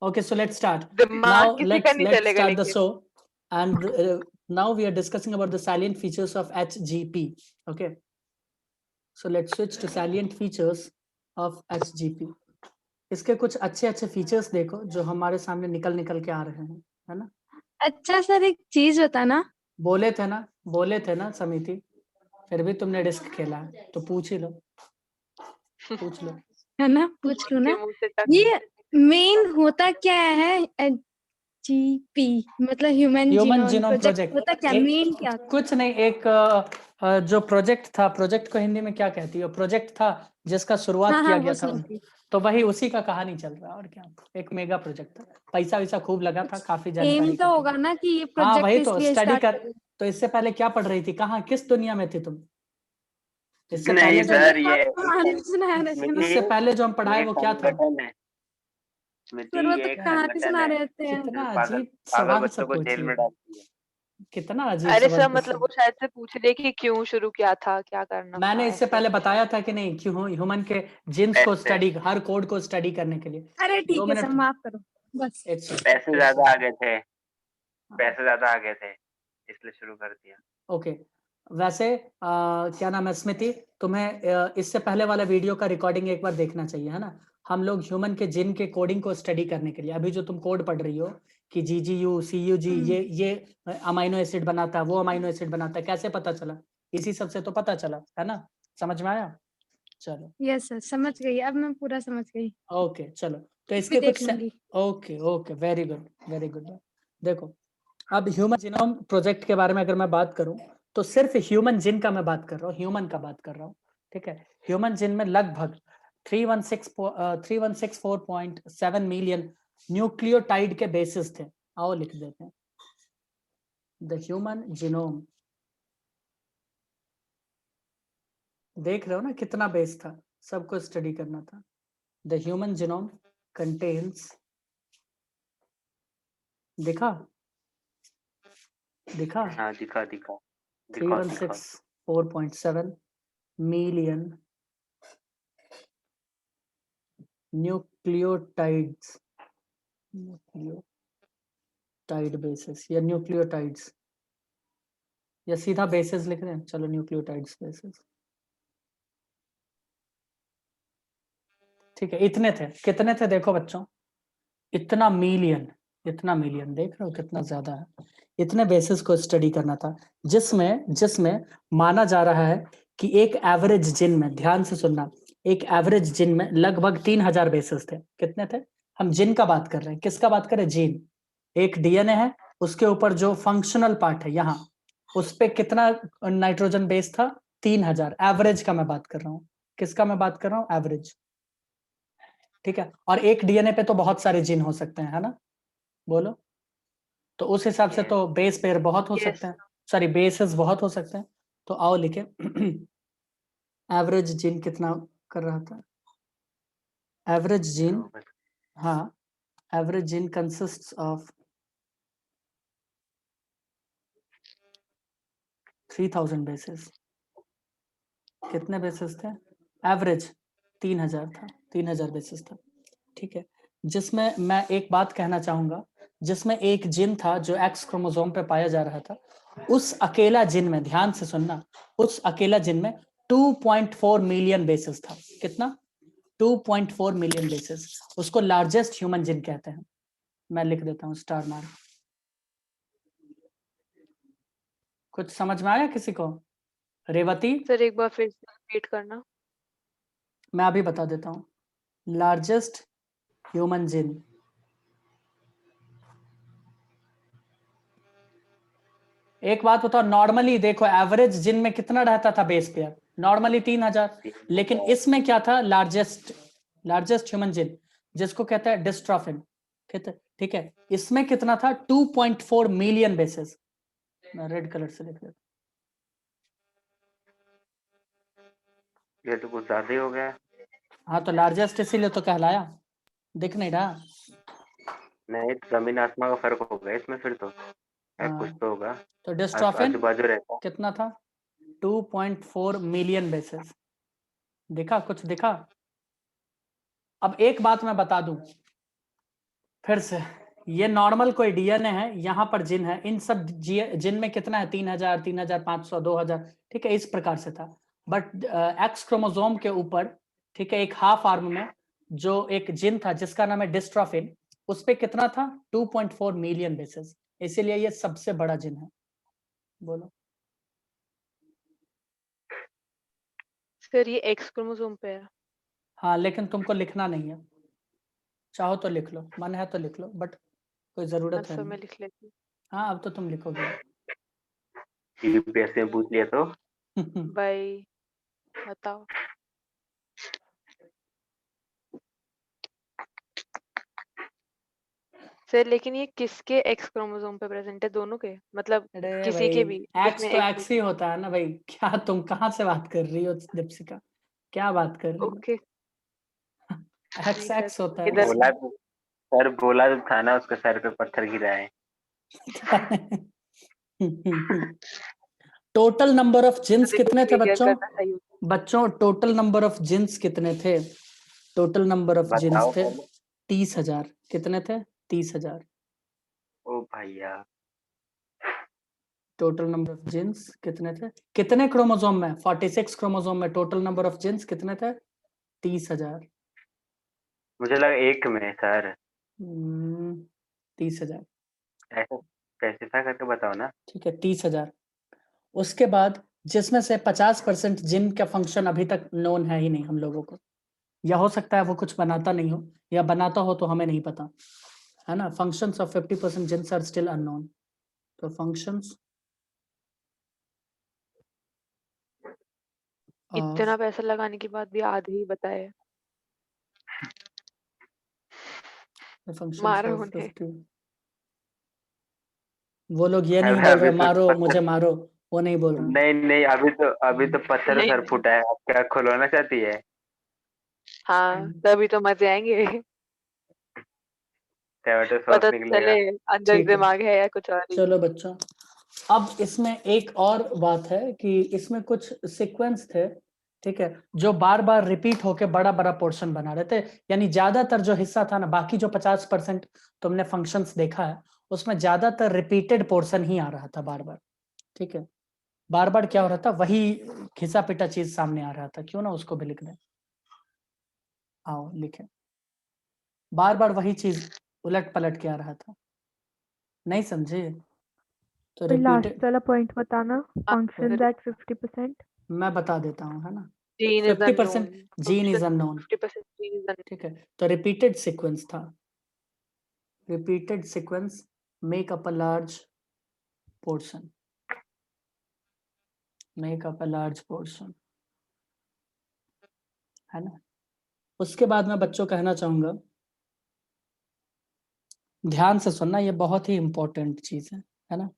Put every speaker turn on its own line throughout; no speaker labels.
Okay, so let's start.
दिमाग
Now
किसी का नहीं
let's
चलेगा
start the
लेकिन।
show, and now we are discussing about the salient features of HGP. Okay, so let's switch to salient features of HGP. इसके कुछ अच्छे अच्छे फीचर्स देखो जो हमारे सामने निकल निकल के आ रहे हैं, है ना?
अच्छा सर, एक चीज बताना।
बोले थे ना समिति, फिर भी तुमने रिस्क खेला है, तो पूछ ही लो, पूछ लो।
है ना, पूछ लूं
के
ना।
मुंह से तक
ये मेन होता क्या है? जीपी मतलब human
human
genome
genome
project होता क्या? मेन क्या होता?
कुछ नहीं, एक जो प्रोजेक्ट था, प्रोजेक्ट को हिंदी में क्या कहती है? प्रोजेक्ट था जिसका शुरुआत
हाँ
किया
हाँ,
गया
वो
था,
समझ गई।
तो वही उसी का कहानी चल रहा है, और क्या। एक मेगा प्रोजेक्ट था, पैसा वैसा खूब लगा था, काफी
एम
जानकारी
तो
इकट्ठी।
होगा ना कि ये
हाँ
प्रोजेक्ट
वही तो,
इसलिए
स्टडी
स्टार्ट
कर।
कर।
तो इससे पहले क्या पढ़ रही थी? कहाँ, किस दुनिया में थी तुम? इससे
नहीं
पहले जो
सर, ये
कहानी सुना रहे थे ना
इससे पहले जो हम पढ़ाए
ये
वो क्या था?
संगठन है स्मृति,
सर, वो
ये
तो
एक
कहानी
संगठन
सुना
है
रहे थे।
कितना
जो पागल
अजीब
पागल
सवाल
बच्चों
सब
को जेल
पूछिए,
में डालती है।
कितना अजीब
अरे
सवाल
सर,
पूछिए।
मतलब वो शायद से पूछ ले कि क्यों शुरू किया था, क्या करना
मैंने
था
इससे
ऐसे।
पहले बताया था कि नहीं, क्यों ह्यूमन के जीन्स को
पैसे
स्टडी, हर कोड को स्टडी करने के लिए।
अरे
2
ठीक है सर,
मिनट,
माफ करो बस।
पैसे ज्यादा आ गए थे, पैसे ज्यादा आ गए थे, इसलिए शुरू कर दिया।
ओके, वैसे क्या नाम है स्मृति, तुम्हें इससे पहले वाला वीडियो का रिकॉर्डिंग एक बार देखना चाहिए, है ना? हम लोग ह्यूमन के जिन के कोडिंग को स्टडी करने के लिए, अभी जो तुम कोड पढ़ रही हो कि GGU CUG, ये अमाइनो एसिड बनाता है, वो अमाइनो एसिड बनाता है, कैसे पता चला? इसी सब से तो पता चला, है ना? समझ में आया? चलो,
यस सर, समझ गई, अब मैं पूरा समझ गई।
ओके चलो, तो
भी
इसके
देख
कुछ
लूंगी।
Okay okay, very good very good. देखो, अब ह्यूमन जीनोम प्रोजेक्ट के बारे में अगर मैं बात करूं, तो सिर्फ ह्यूमन जिन का मैं बात कर रहा हूँ, ह्यूमन का बात कर रहा हूँ, ठीक है? ह्यूमन जिन में लगभग 316.7 मिलियन न्यूक्लियोटाइड के बेसिस थे। आओ लिख देते हैं, द ह्यूमन जीनोम। देख रहे हो ना कितना बेस था, सबको स्टडी करना था। द ह्यूमन जीनोम कंटेन्स, दिखा दिखा
हाँ दिखा दिखा दिखा दिखा
316.4 मिलियन न्यूक्लियोटाइड्स, न्यूक्लियोटाइड बेसिस या न्यूक्लियोटाइड्स, या सीधा बेसिस लिख रहे हैं? चलो न्यूक्लियोटाइड्स बेसिस, ठीक है। इतने थे, कितने थे देखो बच्चों, इतना मिलियन, इतना मिलियन, देख रहे हो कितना ज्यादा है। इतने बेसिस को स्टडी करना था, जिसमें जिसमें माना जा रहा है कि एक एवरेज जिन में, ध्यान से सुनना, एक एवरेज जिन में लगभग 3000 बेसिस थे। कितने थे? हम जिन का बात कर रहे हैं, किसका बात कर रहे हैं? जीन। एक डीएनए है, उसके ऊपर जो फंक्शनल पार्ट है यहाँ, उस पे कितना नाइट्रोजन बेस था? 3000। एवरेज का मैं बात कर रहा हूँ, किसका मैं बात कर रहा हूँ? एवरेज, ठीक है। और एक डीएनए पे तो बहुत सारे जीन हो सकते हैं, है ना? बोलो, तो उस हिसाब से तो बेस पेयर बहुत हो
Yes.
सकते हैं, सॉरी बेसेस बहुत हो सकते हैं। तो आओ लिखे, एवरेज जीन कितना कर रहा था? एवरेज जीन, हाँ, average gene consists of 3000 basis. कितने बेसिस थे? एवरेज 3000 था, 3000 बेसिस था, ठीक है। जिसमें मैं एक बात कहना चाहूंगा, जिसमें एक जिन था जो एक्स क्रोमोसोम पे पाया जा रहा था, उस अकेला जिन में, ध्यान से सुनना, उस अकेला जिन में 2.4 मिलियन बेसिस था। कितना? 2.4 मिलियन बेसिस। उसको लार्जेस्ट ह्यूमन जिन कहते हैं। मैं लिख देता हूं स्टार मार्क। कुछ समझ में आया किसी को? रेवती,
सर एक बार फिर से रिपीट करना।
मैं अभी बता देता हूं। लार्जेस्ट ह्यूमन जिन, एक बात बताओ, नॉर्मली देखो एवरेज जिन में कितना रहता था बेस पेयर? नॉर्मली 3000, लेकिन इसमें क्या था? लार्जेस्ट ह्यूमन जिन, जिसको कहते हैं डिस्ट्रोफिन, ठीक है। इसमें कितना था? 2.4 मिलियन बेसिस। मैं रेड कलर से लिख देता,
ये तो कुछ ज्यादा ही हो गया।
हाँ तो लार्जेस्ट इसीलिए तो कहलाया, दिख नहीं रहा?
नहीं तो जमीन आसमान का फर्क हो गया इसमें, फिर तो कुछ तो होगा।
तो डिस्ट्रोफिन
आजू बाजू रहता
कितना था? 2.4 मिलियन बेसिस। दिखा? कुछ दिखा? अब एक बात मैं बता दूं, फिर से ये नॉर्मल कोई डीएनए है, यहाँ पर जिन है, इन सब जिन में कितना है 3000, 3500, 2000, ठीक है, इस प्रकार से था। बट एक्स क्रोमोसोम के ऊपर, ठीक है, एक हाफ आर्म में जो एक जिन था जिसका नाम है डिस्ट्रोफिन, उस पे कितना था 2.4 मिलियन बेसेस, इसीलिए ये सबसे बड़ा जिन है। बोलो।
सर ये एक्स क्रोमोसोम पे है।
हाँ, लेकिन तुमको लिखना नहीं है, चाहो तो लिख लो, मन है तो लिख लो, बट कोई जरूरत है
सर मैं
नहीं।
लिख लेती हूँ।
हाँ, अब तो तुम लिखोगे।
यूपीएससी में पूछ लिया तो
भाई बताओ। सर लेकिन ये किसके एक्स क्रोमोसोम पे प्रेजेंट है, दोनों के, मतलब
अरे
किसी
भाई,
के भी
एक्स
जिसमें
तो
एक्स
एक्स ही होता है ना भाई, क्या तुम कहाँ से बात कर रही हो दीपशिका, क्या बात कर रही हो?
ओके
एक्स
नहीं
एक्स
सर
होता है
इधर
बोला तो सर, बोला तो था ना, उसके सर पे पत्थर गिरा है।
टोटल नंबर ऑफ जिन्स
देखो
कितने थे
क्लियर
बच्चों?
करना सही होता है।
बच्चों टोटल नंबर ऑफ जिन्स कितने थे? टोटल नंबर ऑफ जिन्स
बताओ
थे
पहले।
30,000। कितने थे? 30,000।
ओ भैया,
टोटल नंबर ऑफ जिन्स कितने थे? कितने क्रोमोसोम में? 46 क्रोमोसोम में टोटल नंबर ऑफ जिन्स कितने थे? 30,000।
मुझे लगा एक में सर।
30,000।
ऐसा कैसे था करके बताओ ना।
ठीक है, 30,000। उसके बाद जिसमें से 50% जिन का फंक्शन अभी तक नोन है ही नहीं हम लोगों को, या हो सकता है वो कुछ बनाता नहीं हो, या बनाता हो तो हमें नहीं पता, है ना। Functions of 50% genes are still unknown. तो फंक्शंस
इतना
ऑफ
पैसा लगाने के बाद भी आधे ही बताए।
फंक्शंस
मारा
ऑफ
उन्हें।
50। वो लोग ये नहीं
अबे
बोल
अभी
रहे
तो
मारो
पत्थर,
मुझे मारो, वो नहीं बोल रहे।
नहीं नहीं, अभी तो पत्थर
नहीं
सर फूटा है, आप क्या खुलवाना चाहती है?
हाँ तभी तो मजे आएंगे।
टमाटो सॉस
पता तो
निकलेगा।
चले अंदर
ठीक है,
दिमाग है या कुछ और ही।
चलो बच्चों, अब इसमें एक और बात है कि इसमें कुछ सीक्वेंस थे, ठीक है, जो बार बार रिपीट होके बड़ा बड़ा पोर्शन बना रहे थे। यानी ज्यादातर जो हिस्सा था ना, बाकी जो 50% तुमने फंक्शंस देखा है, उसमें ज्यादातर रिपीटेड पोर्शन ही आ रहा था बार बार। ठीक है, बार बार क्या हो रहा था, वही घिसा पिटा चीज सामने आ रहा था। क्यों ना उसको भी लिख दें, आओ लिखें। बार बार वही चीज उलट पलट के आ रहा था, नहीं समझे? तो
फिर लास्ट
रिपीटेड,
वाला पॉइंट बताना, फंक्शन
सर
एट 50%।
मैं बता देता हूँ, है ना।
Gene is
50%
unknown,
gene is unknown,
50% gene is unknown.
ठीक है। तो रिपीटेड सीक्वेंस था, repeated sequence make up a large portion, make up a large portion, है ना। उसके बाद मैं बच्चों कहना चाहूंगा, ध्यान से सुनना, ये बहुत ही इंपॉर्टेंट चीज है ना।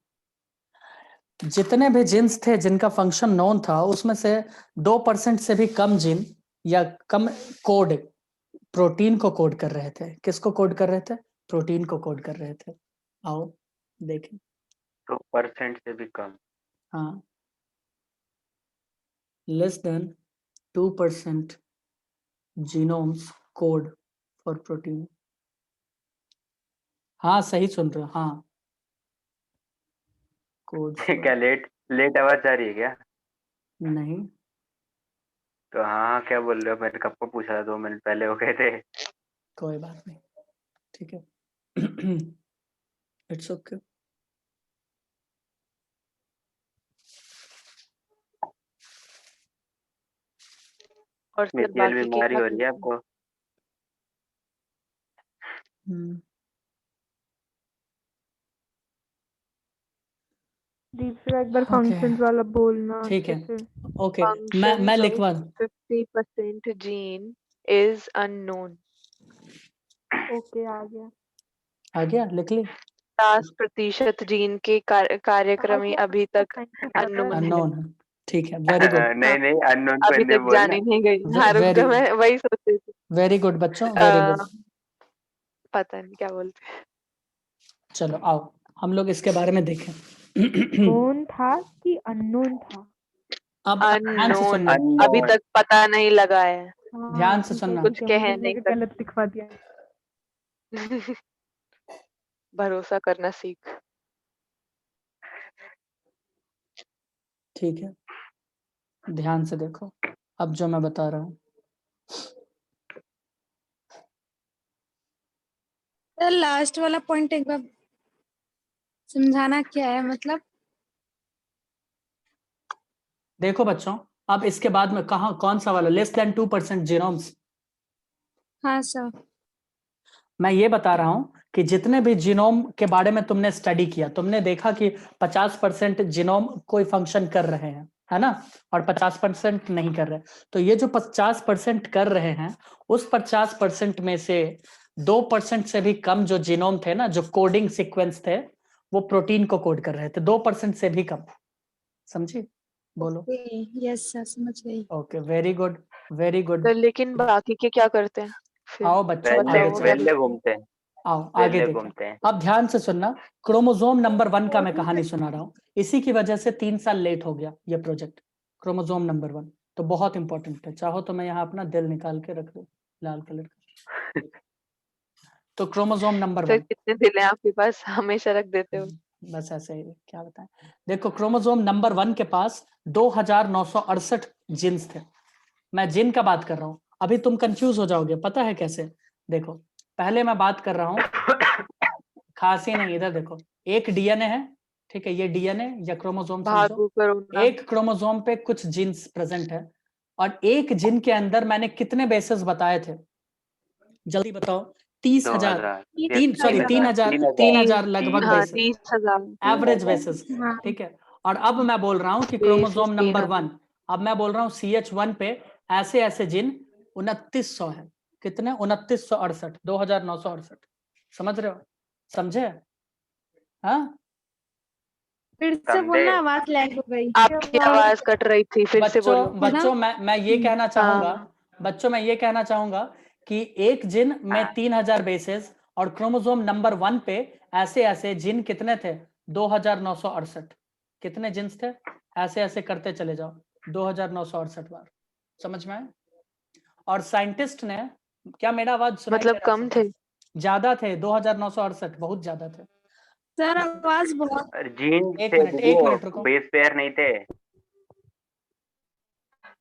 जितने भी जिन्स थे जिनका फंक्शन नोन था, उसमें से 2% से भी कम जिन या कम कोड प्रोटीन को कोड कर रहे थे। किसको कोड कर रहे थे? प्रोटीन को कोड कर रहे थे। आओ देखें।
2% से भी कम।
हाँ, less than 2% genomes code for protein. हाँ, सही सुन रहे हो, हाँ, कोड
क्या लेट लेट आवाज आ रही है क्या?
नहीं,
तो हाँ, क्या बोल रहे हो? मैंने कब को पूछा था, 2 मिनट पहले हो गए थे।
कोई बात नहीं, ठीक है। It's okay.
और सर
मिथियल
बाकी
बीमारी
कितना
हो रही है आपको?
दीप फिर एक बार
ओके,
फंक्शंस वाला बोलना
ठीक है,
अच्छे से।
ओके। मैं
फंक्शंस
लिखवा
of 50% gene is unknown.
Okay आ गया।
आ गया, लिख ली।
50% जीन के कार्यक्रम ही अभी तक अननोन है।
अननोन है, ठीक है, वेरी गुड,
हाँ,
नहीं नहीं, अननोन को
अभी
नहीं
तक
बोलना।
जानी नहीं गई। हाँ रुक
वेरी
जा, मैं वही सोच रही थी।
वेरी गुड बच्चों, वेरी गुड।
पता नहीं क्या बोलते हैं।
चलो आओ हम लोग इसके बारे में देखें।
नोन था कि अननोन था?
अब ध्यान से
अननोन,
सुनना,
अभी
अननोन।
तक पता नहीं लगा है,
ध्यान
हाँ
से
ठीक है
सुनना।
ठीक
कुछ
है,
कह
मुझे
नहीं
लगा गलत लिखवा दिया।
सकते। भरोसा करना सीख।
ठीक है, ध्यान से देखो अब जो मैं बता रहा हूँ।
सर लास्ट वाला पॉइंट एक बार समझाना क्या है मतलब?
देखो बच्चों, अब इसके बाद में कहा कौन सा वाला लेस देन 2% जीनोम्स,
हाँ सर।
मैं ये बता रहा हूं कि जितने भी जीनोम के बारे में तुमने स्टडी किया, तुमने देखा कि 50% जीनोम कोई फंक्शन कर रहे हैं, है ना, और 50% नहीं कर रहे। तो ये जो 50% कर रहे हैं, उस 50% में से 2% से भी कम जो जीनोम थे ना, जो कोडिंग सीक्वेंस थे, वो प्रोटीन को कोड कर रहे थे, 2% से भी कम। समझी? बोलो।
यस सर, समझ गई।
Okay, very good, very good.
तो लेकिन बाकी के क्या करते हैं फिर?
आओ बच्चों,
वेल्ले
आगे
बताओ
चलो।
वेल्ले घूमते हैं,
आओ आगे
वेल्ले
देखें।
घूमते हैं।
अब ध्यान से सुनना, क्रोमोसोम नंबर 1 का मैं कहानी सुना रहा हूँ। इसी की वजह से 3 साल लेट हो गया ये प्रोजेक्ट, क्रोमोसोम नंबर 1। तो बहुत इंपॉर्टेंट है, चाहो तो मैं यहाँ अपना दिल निकाल के रख लूँ लाल कलर का। तो क्रोमोसोम नंबर
सर
1,
कितने दिल हैं आपके पास, हमेशा रख देते हो?
बस ऐसे ही, क्या बताएं। देखो, क्रोमोसोम नंबर 1 के पास 2968 जीन्स थे। मैं जिन का बात कर रहा हूँ। अभी तुम कंफ्यूज हो जाओगे, पता है कैसे? देखो, पहले मैं बात कर रहा हूँ, खांसी नहीं, इधर देखो, एक डीएनए है, ठीक है, ये डीएनए या क्रोमोसोम समझो।
भागू करोना।
एक क्रोमोसोम पे कुछ जीन्स प्रेजेंट है, और एक जिन के अंदर मैंने कितने बेसेस बताए थे, जल्दी बताओ। 30,000,
2000
3,000 लगभग
हाँ,
बेसेस,
30,000।
एवरेज बेसिस,
हाँ।
ठीक है। और अब मैं बोल रहा हूँ कि
बेसिस
क्रोमोसोम नंबर
3,000।
1, अब मैं बोल रहा हूँ CH1 पे ऐसे ऐसे जिन 2900 है। कितने? 2968, 2968। समझ रहे हो? समझे? हाँ,
फिर से
समझे?
बोलना, आवाज लैग हो गई।
आपकी आवाज कट रही थी, फिर से
बच्चों
बोलो।
बच्चों मैं ये कहना चाहूंगा,
हाँ।
बच्चों मैं ये कहना चाहूंगा कि एक जिन में 3000 बेसेस, और क्रोमोसोम नंबर 1 पे ऐसे ऐसे जिन कितने थे? 2968। कितने जिन्स थे? ऐसे ऐसे करते चले जाओ, 2968 बार। समझ में आया? और साइंटिस्ट ने, क्या मेरा आवाज सुनाई दे
मतलब
रहा है
कम
सबको?
थे?
ज्यादा थे, 2968, बहुत ज्यादा थे।
सर आवाज बहुत।
जीन
एक
थे
मिनट, एक
वो,
मिनट रुको।
बेस पेयर नहीं थे।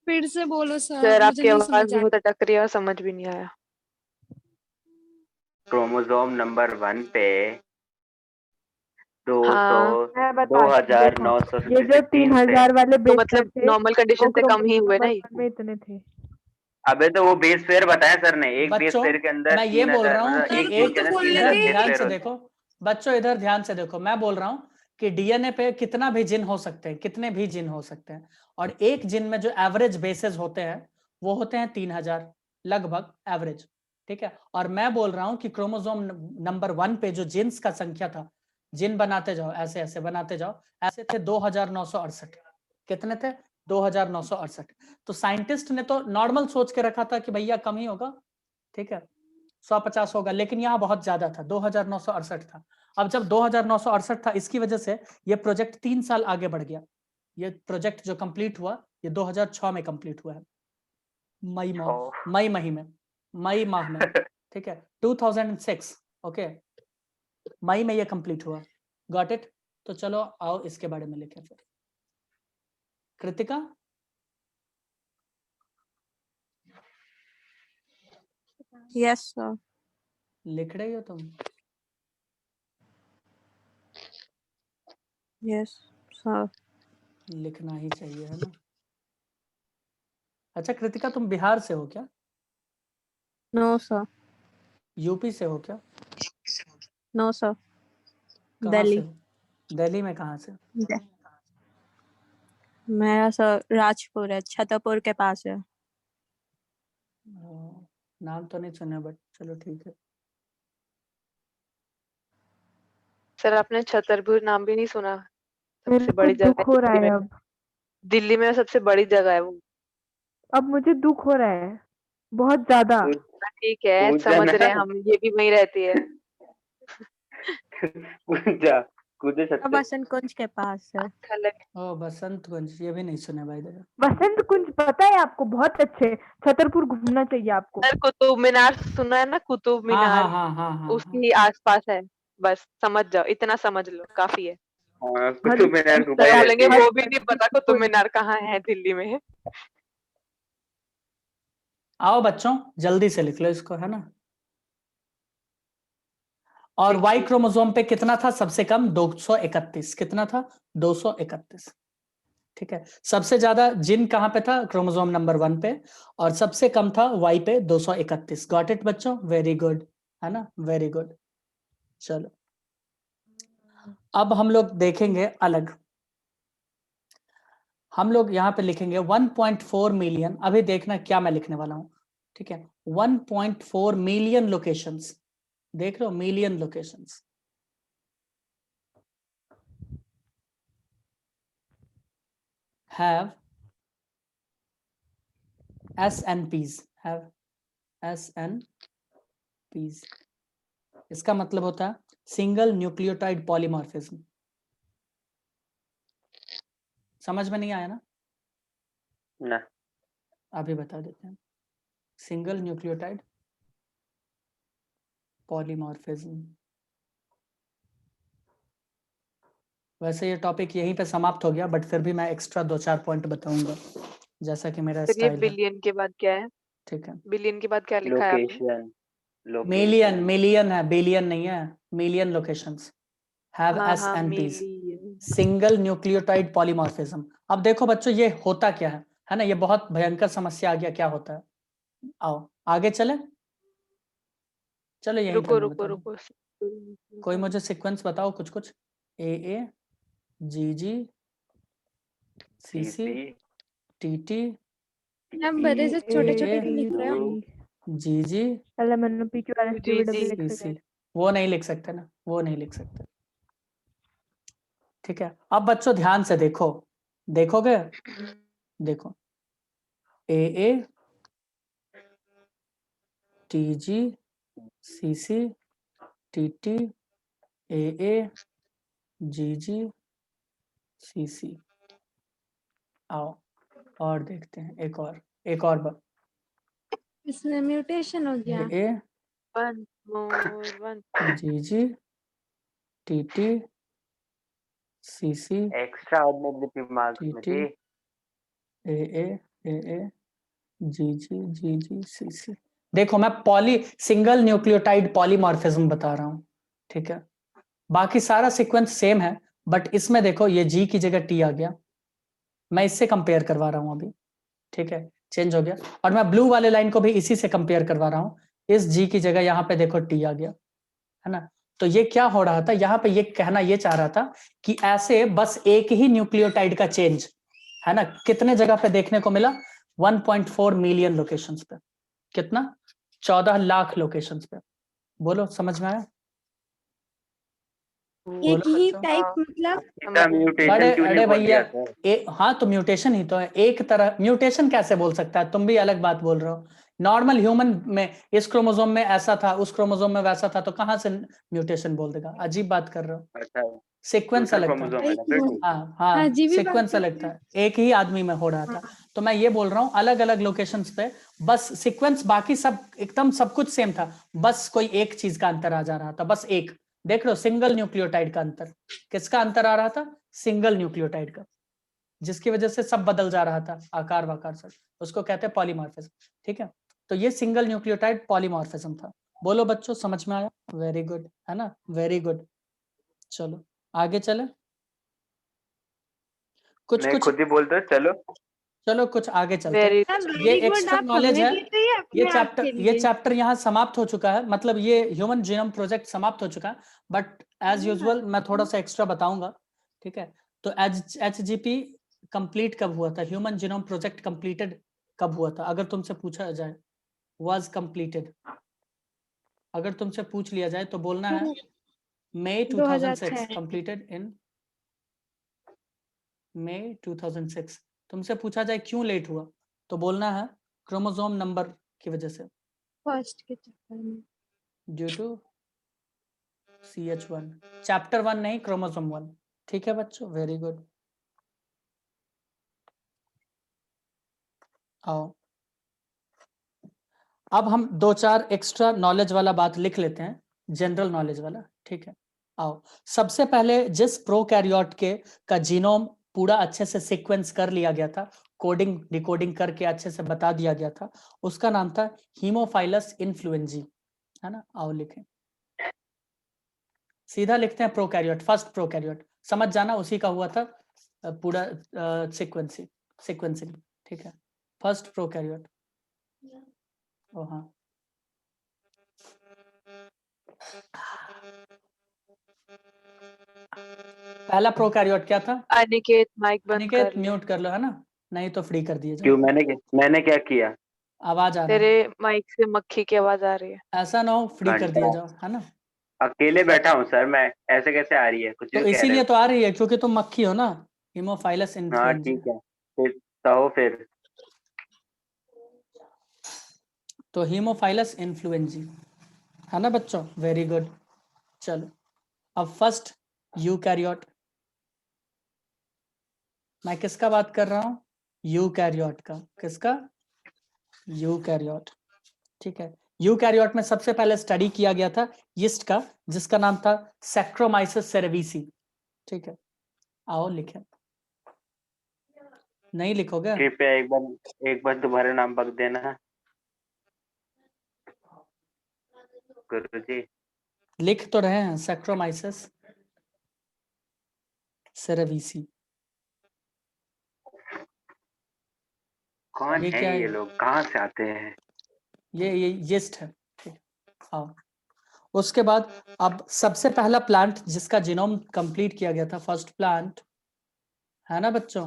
फिर से बोलो सर,
सर
मुझे
आपकी
नहीं
आवाज
समझ आ
बहुत अटक रही है और समझ भी नहीं आया।
क्रोमोसोम नंबर 1 पे 200
हाँ,
मैं बताती हूँ, देखो, ये जो
2966 जीन्स थे।
3000 वाले
तो
बेस पेयर
मतलब
थे,
नॉर्मल कंडीशन
वो
से कम ही हुए
क्रोमोसोम
ना
नंबर
ये?
1 में इतने थे।
अबे तो वो बेस पेयर बताया सर ने, एक बेस
बच्चों
पेयर के अंदर
मैं ये बोल
3000,
रहा हूँ
मतलब
कि
एक
वो
जीन के
तो
एक,
अंदर
बोलने
इधर
3000
दे।
बेस
ध्यान
पेयर
से
होते
देखो, बच्चों इधर ध्यान से देखो, मैं बोल रहा हूँ कि डीएनए पे कितना भी जिन हो सकते हैं, कितने भी जिन हो सकते हैं, और एक जिन में जो एवरेज बेसेस होते हैं वो होते हैं 3000 लगभग एवरेज, ठीक है। और मैं बोल रहा हूँ कि क्रोमोसोम नंबर 1 पे जो जिन्स का संख्या था, जिन बनाते जाओ, ऐसे ऐसे बनाते जाओ, ऐसे थे 2968। कितने थे? 2968। तो साइंटिस्ट ने तो नॉर्मल सोच के रखा था कि भैया कम ही होगा, ठीक है, 150 होगा, लेकिन यहाँ बहुत ज्यादा था, 2968 था। अब जब 2968 था, इसकी वजह से ये प्रोजेक्ट 3 साल आगे बढ़ गया। ये प्रोजेक्ट जो कंप्लीट हुआ, ये 2006 में कंप्लीट हुआ है, मई महीने, मई माह में, ठीक है, 2006, ओके, मई में ये कंप्लीट हुआ। Got it? तो चलो आओ इसके बारे में लिखें फिर। Kritika,
yes sir.
लिख रही हो तुम?
Yes sir.
लिखना ही चाहिए, है ना। अच्छा कृतिका, तुम बिहार से हो क्या?
No sir.
यूपी से हो क्या?
No sir.
कहाँ से
दिल्ली।
हो? दिल्ली में कहाँ से?
मेरा सर राजपुर है, छतरपुर के पास है।
नाम तो नहीं सुना, बट चलो ठीक है।
सर आपने छतरपुर नाम भी नहीं सुना?
मेरे
सबसे
को
बड़ी जगह
दुख हो रहा
दिल्ली
है
में।
अब।
दिल्ली में सबसे बड़ी जगह है वो।
अब मुझे दुख हो रहा है, बहुत ज्यादा।
ठीक है,
कूद
समझ
जाना।
रहे हैं हम, ये भी वहीं रहती है।
कूद जा, कूदे
अब
सकते।
बसंत कुंज के पास है।
अच्छा लगे।
ओ बसंतगंज, ये भी नहीं सुना भाई इधर।
वसंत कुंज पता है आपको? बहुत अच्छे, छतरपुर घूमना चाहिए आपको।
सर कुतुब मीनार सुना है ना, कुतुब
हाँ हाँ
मीनार
हाँ हाँ हाँ हाँ।
उसकी आसपास है। बस समझ जाओ, इतना समझ लो, काफी है।
हाँ, कुतुब मीनार घुमाई
सर
जाती
बोलेंगे
है।
वो भी नहीं पता कुतुब मीनार कहाँ है दिल्ली में।
आओ बच्चों जल्दी से लिख लो इसको, है ना। और
ठीक,
वाई
ठीक।
क्रोमोसोम पे कितना था सबसे कम? 231। कितना था? 231। ठीक है। सबसे ज्यादा जिन कहां पे था? क्रोमोसोम नंबर 1 पे, और सबसे कम था वाई पे 231। गॉट इट बच्चों? वेरी गुड, है ना, वेरी गुड। चलो अब हम लोग देखेंगे अलग, हम लोग यहां पे लिखेंगे 1.4 मिलियन। अभी देखना क्या मैं लिखने वाला हूं, ठीक है। 1.4 मिलियन लोकेशंस, देख लो, million locations have SNPs, have SNPs। इसका मतलब होता है सिंगल न्यूक्लियोटाइड पॉलीमॉर्फिज्म। समझ में नहीं आया ना?
ना,
अभी बता देते हैं। Single nucleotide polymorphism. वैसे ये टॉपिक यहीं पे समाप्त हो गया, बट फिर भी मैं एक्स्ट्रा 2-4 पॉइंट बताऊंगा, जैसा कि मेरा
सर ये
स्टाइल है।
बिलियन के बाद क्या है?
ठीक है।
बिलियन के बाद क्या लिखा है आपने?
Location,
million,
location.
मिलियन है, बिलियन नहीं है। मिलियन लोकेशंस हैव
हाँ,
SNPs,
million.
Single nucleotide polymorphism. अब देखो बच्चों ये होता क्या है ना, ये बहुत भयंकर समस्या आ गया, क्या होता है। आओ आगे चले, चलो यहीं पे
रुको,
मैं
रुको,
बता दूं।
रुको।
कोई मुझे सीक्वेंस बताओ कुछ कुछ। AA, GG, CC, TT,
आप बड़े से छोटे छोटे क्यों लिख रहे हो?
GG,
जी।
CC। वो नहीं लिख सकते ना, वो नहीं लिख सकते। ठीक है। अब बच्चों ध्यान से देखो, देखोगे, देखो AA, TG, CC, TT, AA, GG, CC। आओ और देखते हैं, एक और
इसमें म्यूटेशन हो गया।
AA,
one more one.
GG, TT, CC,
extra ordinary marks में
TT,
थी।
AA, GG, GG, CC। देखो मैं सिंगल न्यूक्लियोटाइड पॉलीमॉर्फिज्म बता रहा हूं, ठीक है। बाकी सारा सीक्वेंस सेम है, बट इसमें देखो ये G की जगह T आ गया। मैं इससे कंपेयर करवा रहा हूं अभी, ठीक है, चेंज हो गया। और मैं ब्लू वाले लाइन को भी इसी से कंपेयर करवा रहा हूं। इस G की जगह यहाँ पे देखो T आ गया, है ना। तो ये क्या हो रहा था, यहाँ पे ये कहना ये चाह रहा था कि ऐसे बस एक ही न्यूक्लियोटाइड का चेंज, है ना, कितने जगह पे देखने को मिला? 1.4 मिलियन लोकेशंस पे। कितना? 14 लाख लोकेशंस पे। बोलो समझ में आया?
एक
बोलो
ही
बच्चों।
टाइप मतलब
इसका म्यूटेशन
बड़े
क्यों नहीं
अरे
बोल
भैया,
दिया सर?
हाँ तो म्यूटेशन ही तो है, एक तरह म्यूटेशन कैसे बोल सकता है? तुम भी अलग बात बोल रहे हो। नॉर्मल ह्यूमन में इस क्रोमोसोम में ऐसा था, उस क्रोमोसोम में वैसा था, तो कहां से म्यूटेशन बोल देगा? अजीब बात कर रहे हो।
अच्छा,
सीक्वेंस
दूसरा
अलग था।
क्रोमोसोम है ना फिर ठीक।
हाँ
हाँ
हाँ,
जी भी बात
सीक्वेंस
कर
अलग
रहे
था, एक ही आदमी में हो रहा था।
हाँ।
तो मैं ये बोल रहा हूँ अलग अलग लोकेशंस पे बस सीक्वेंस, बाकी सब एकदम सब कुछ सेम था, बस कोई एक चीज का अंतर आ जा रहा था, बस एक। देख लो सिंगल न्यूक्लियोटाइड का अंतर। किसका अंतर आ रहा था? सिंगल न्यूक्लियोटाइड का, जिसकी वजह से सब बदल जा रहा था, आकार वाकार सब। उसको कहते हैं पॉलीमॉर्फिज्म, ठीक है। तो ये सिंगल न्यूक्लियोटाइड पॉलीमॉर्फिज्म था। बोलो बच्चों समझ में आया? वेरी गुड, है ना, वेरी गुड। चलो आगे चले, कुछ
मैं
कुछ
खुद ही बोलता हूँ, चलो।
चलो कुछ आगे चलते
वेरी
हैं। ये
वेरी गुड
एक्स्ट्रा
आप
नॉलेज
हमें
है,
देते हैं
ये
अपने आप के
ये
लिए।
चैप्टर यहाँ समाप्त हो चुका है, मतलब ये ह्यूमन जीनोम प्रोजेक्ट समाप्त हो चुका है। बट एज यूजुअल मैं थोड़ा सा एक्स्ट्रा बताऊंगा, ठीक है। तो HGP कंप्लीट कब हुआ था? ह्यूमन जीनोम प्रोजेक्ट कंप्लीटेड कब हुआ था? अगर तुमसे पूछा जाए वाज कंप्लीटेड, अगर तुमसे पूछ लिया जाए तो बोलना है May 2006,
2006
कंप्लीटेड इन May 2006। तुमसे पूछा जाए क्यों लेट हुआ, तो बोलना है क्रोमोसोम नंबर की वजह से,
फर्स्ट के चक्कर में।
Due to CH1। चैप्टर 1 नहीं, क्रोमोसोम 1। ठीक है बच्चों, वेरी गुड। आओ अब हम 2-4 एक्स्ट्रा नॉलेज वाला बात लिख लेते हैं, जनरल नॉलेज वाला, ठीक है। आओ, सबसे पहले जिस प्रोकैरियोट के का जीनोम पूरा अच्छे से सीक्वेंस कर लिया गया था, कोडिंग डिकोडिंग करके अच्छे से बता दिया गया था, उसका नाम था हीमोफाइलस इन्फ्लुएंजी, है ना। आओ लिखें, सीधा लिखते हैं प्रोकैरियोट, फर्स्ट प्रोकैरियोट, समझ जाना उसी का हुआ था पूरा सीक्वेंसिंग, ठीक है। फर्स्ट प्रोकैरियोट, ओ हाँ, पहला प्रोकैरियोट क्या था?
अनिकेत माइक बंद
अनिकेत
कर ले।
म्यूट कर लो, है ना, नहीं तो फ्री कर दिए
क्यों?
जाओ,
मैंने क्या किया?
आवाज आ रहा है,
तेरे माइक से मक्खी की आवाज आ रही है।
ऐसा ना हो फ्री कर दिया जाओ, है ना।
अकेले बैठा हूँ सर मैं, ऐसे कैसे आ रही है? कुछ
तो
भी कह रहे
इसीलिए
हो।
तो आ रही है क्योंकि तुम मक्खी हो ना, हीमोफाइलस
हाँ
इन्फ्लुएंजा।
ठीक है, फिर कहो फिर।
तो हीमोफाइलस इन्फ्लुएंजी, है ना बच्चों, वेरी गुड। चलो अब फर्स्ट यूकैरियोट, मैं किसका बात कर रहा हूं? यूकैरियोट का, किसका? यूकैरियोट, ठीक है। यूकैरियोट में सबसे पहले स्टडी किया गया था यीस्ट का, जिसका नाम था सैक्रोमाइसिस सेरेविसी, ठीक है। आओ लिखें, नहीं लिखोगे?
कृपया एक बार दोबारा नाम बक देना गुरुजी।
लिख तो रहे हैं, सैक्रोमाइसिस सेरेविसी।
कौन
ये
है
क्या
ये
है?
लोग, कहाँ से आते हैं?
ये यीस्ट है, ठीक। हाँ, उसके बाद अब सबसे पहला प्लांट जिसका जीनोम कंप्लीट किया गया था, फर्स्ट प्लांट, है ना बच्चों,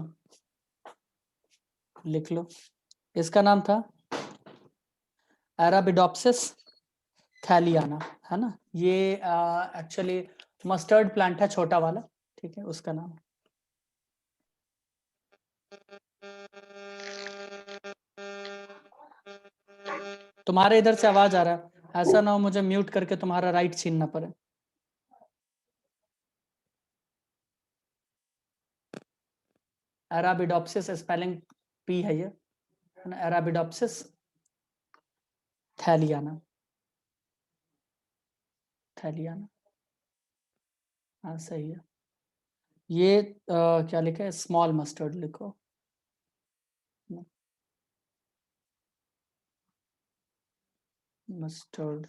लिख लो, इसका नाम था अराबिडोप्सिस थैलियाना, है ना। ये एक्चुअली मस्टर्ड प्लांट है, छोटा वाला, ठीक है, उसका नाम। तुम्हारे इधर से आवाज आ रहा है, ऐसा ना हो मुझे म्यूट करके तुम्हारा राइट छीनना पड़े। अराबिडोप्सिस स्पेलिंग पी है ये, है ना, अराबिडोप्सिस थैलियाना, थैलियाना, हाँ सही है। ये क्या लिखा है? स्मॉल मस्टर्ड लिखो, मस्टर्ड।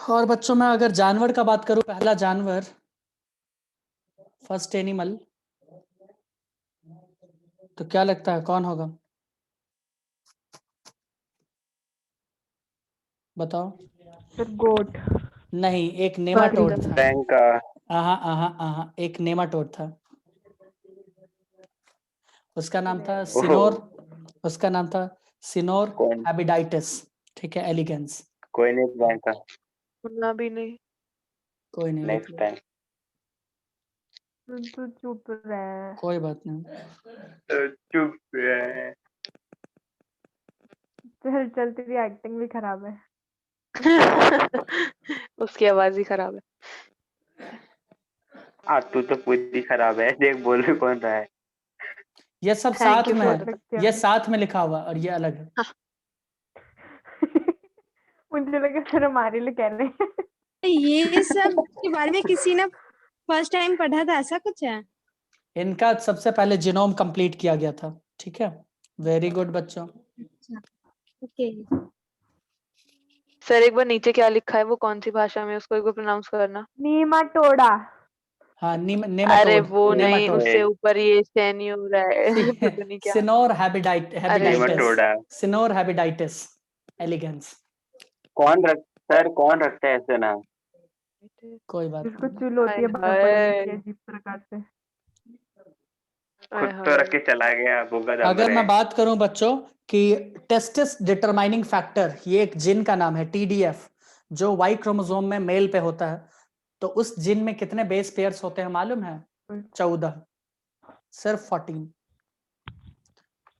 और बच्चों मैं अगर जानवर का बात करूं, पहला जानवर, फर्स्ट एनिमल, तो क्या लगता है कौन होगा? बताओ।
सर गोट।
नहीं, एक नेमाटोड था।
बैंक का।
एक नेमाटोड था, उसका नाम था
ओहो,
सिनोर, उसका नाम था सिनोर
कौन?
हैबिडाइटिस, ठीक है, एलिगेंस।
कोई नहीं बैंक का,
सुनना भी नहीं।
कोई नहीं, लिख
नेक्स्ट
लो,
टाइम।
तू चुप रहे।
कोई बात नहीं।
चुप रहे।
चल चल, तेरी एक्टिंग भी खराब है।
उसकी आवाज ही खराब है।
तू तो पूरी खराब है, देख बोल रहे कौन रहा है।
ये सब
Thank
साथ
you
में
for
है,
the-
ये साथ में लिखा हुआ और ये अलग है।
मुझे लगा सर हमारे लिए कह रहे हैं।
ये सब के बारे में किसी ने फर्स्ट टाइम पढ़ा था, ऐसा कुछ है?
इनका सबसे पहले जीनोम कंप्लीट किया गया था, ठीक है, वेरी गुड बच्चों।
ओके,
सर एक बार नीचे क्या लिखा है, वो कौन सी भाषा में, उसको एक बार प्रोनाउंस करना।
नीमाटोडा।
हाँ,
अरे
नेमाटोड,
वो नहीं,
नेमाटोड,
उससे ऊपर ये सेन्यूर है। पता नहीं क्या।
सिनोर
अरे
हैबिडाइटिस,
नेमाटोडा।
सिनोर हैबिडाइटिस एलिगेंस।
सर कौन रखता है ऐसे नाम?
कोई बात
जिसको
नहीं।
चुल होती है भाषा
हाय
पढ़ने
हाय।
की अजीब प्रकार से।
खुद तो रख के चला गया बोगा दब
अगर
रहे।
मैं बात करूं बच्चों कि टेस्टिस डिटरमाइनिंग फैक्टर, ये एक जिन का नाम है टीडीएफ, जो वाई क्रोमोसोम में मेल पे होता है, तो उस जिन में कितने बेस पेयर्स होते हैं मालूम है? 14, सिर्फ 14।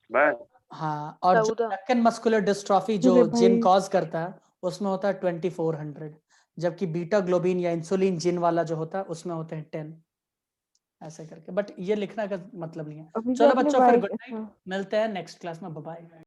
बस
हाँ, और जो
14।
डक्कन मस्कुलर डिस्ट्रॉफी जो
अरे
जिन
भाई।
कॉज करता है, उसमें होता है 2400, जबकि बीटा ग्लोबिन या इंसुलिन जिन वाला जो होता है उसमें होते हैं 10, ऐसे करके। बट ये लिखना का मतलब नहीं है।
अभी जो
चलो
आपने
बच्चों, फिर
वाइट,
गुड नाइट, मिलते हैं नेक्स्ट क्लास में, बाय बाय।